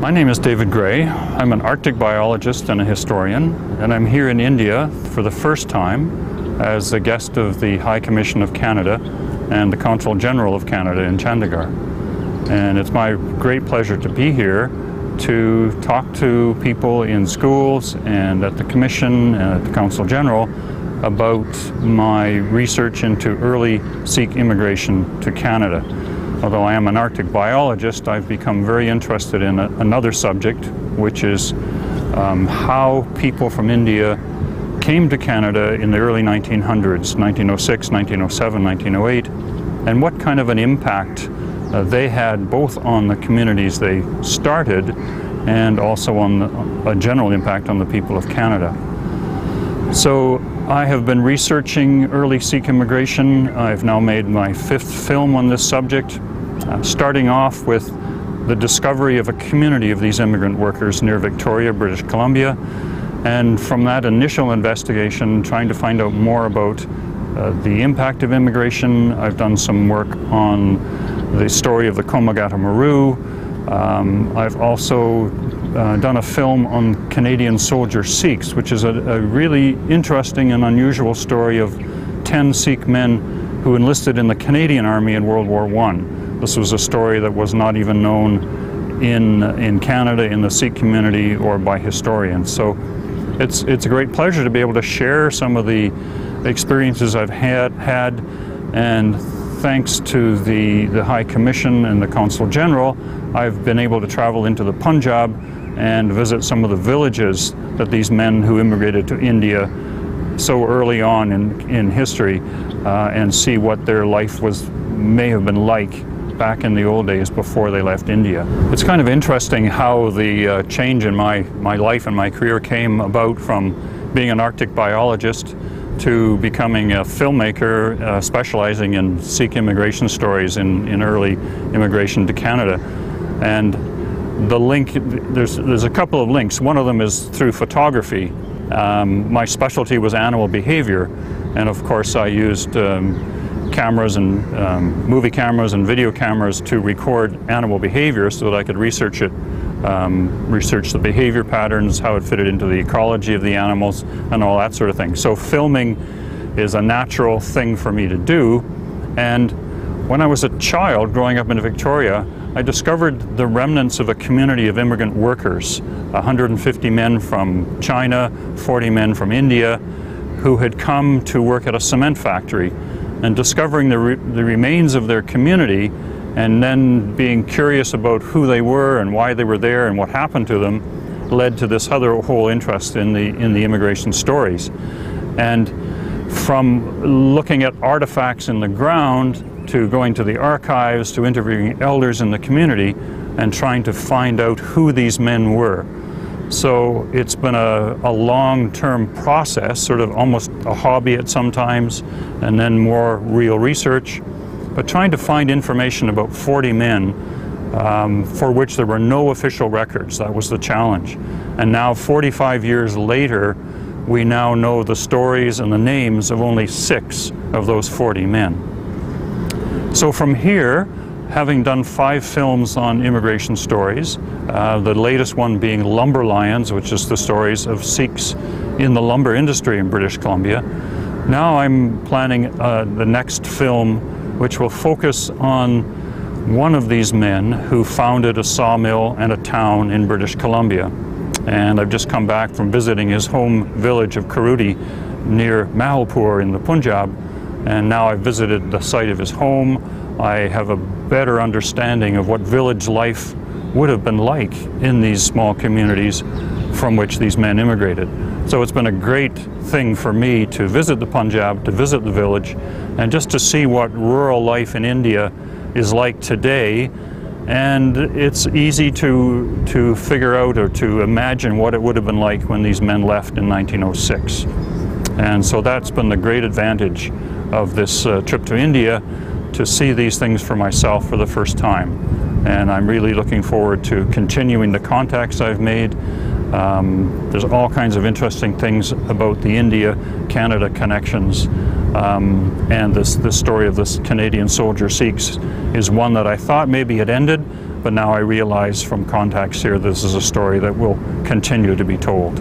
My name is David Gray. I'm an Arctic biologist and a historian, and I'm here in India for the first time as a guest of the High Commission of Canada and the Consul General of Canada in Chandigarh. And it's my great pleasure to be here to talk to people in schools and at the Commission and at the Consul General about my research into early Sikh immigration to Canada. Although I am an Arctic biologist, I've become very interested in another subject, which is how people from India came to Canada in the early 1900s, 1906, 1907, 1908, and what kind of an impact they had both on the communities they started and also on a general impact on the people of Canada. So I have been researching early Sikh immigration. I've now made my 5th film on this subject, starting off with the discovery of a community of these immigrant workers near Victoria, British Columbia, and from that initial investigation trying to find out more about the impact of immigration. I've done some work on the story of the Komagata Maru. I've also done a film on Canadian soldier Sikhs, which is a really interesting and unusual story of 10 Sikh men who enlisted in the Canadian Army in World War I. This was a story that was not even known in Canada, in the Sikh community, or by historians. So it's a great pleasure to be able to share some of the experiences I've had, and thanks to the High Commission and the Consul General, I've been able to travel into the Punjab and visit some of the villages that these men who immigrated to India so early on in history and see what their life may have been like back in the old days before they left India. It's kind of interesting how the change in my life and my career came about from being an Arctic biologist to becoming a filmmaker specializing in Sikh immigration stories in early immigration to Canada. And the link, there's a couple of links. One of them is through photography. My specialty was animal behavior, and of course I used cameras and movie cameras and video cameras to record animal behavior so that I could research it, research the behavior patterns, how it fitted into the ecology of the animals, and all that sort of thing. So filming is a natural thing for me to do. And when I was a child growing up in Victoria, I discovered the remnants of a community of immigrant workers, 150 men from China, 40 men from India, who had come to work at a cement factory. And discovering the remains of their community and then being curious about who they were and why they were there and what happened to them led to this whole interest in the immigration stories. And from looking at artifacts in the ground to going to the archives to interviewing elders in the community and trying to find out who these men were. So it's been a long-term process, sort of almost a hobby at some times, and then more real research, but trying to find information about 40 men for which there were no official records. That was the challenge. And now 45 years later, we now know the stories and the names of only 6 of those 40 men. So from here, having done 5 films on immigration stories, the latest one being Lumber Lions, which is the stories of Sikhs in the lumber industry in British Columbia. Now I'm planning the next film, which will focus on one of these men who founded a sawmill and a town in British Columbia. And I've just come back from visiting his home village of Karuti near Mahalpur in the Punjab, and now I've visited the site of his home. I have a better understanding of what village life would have been like in these small communities from which these men immigrated. So it's been a great thing for me to visit the Punjab, to visit the village, and just to see what rural life in India is like today. And it's easy to figure out or to imagine what it would have been like when these men left in 1906. And so that's been the great advantage of this trip to India, to see these things for myself for the first time. And I'm really looking forward to continuing the contacts I've made. There's all kinds of interesting things about the India-Canada connections. And this story of this Canadian soldier Sikhs is one that I thought maybe had ended, but now I realize from contacts here this is a story that will continue to be told.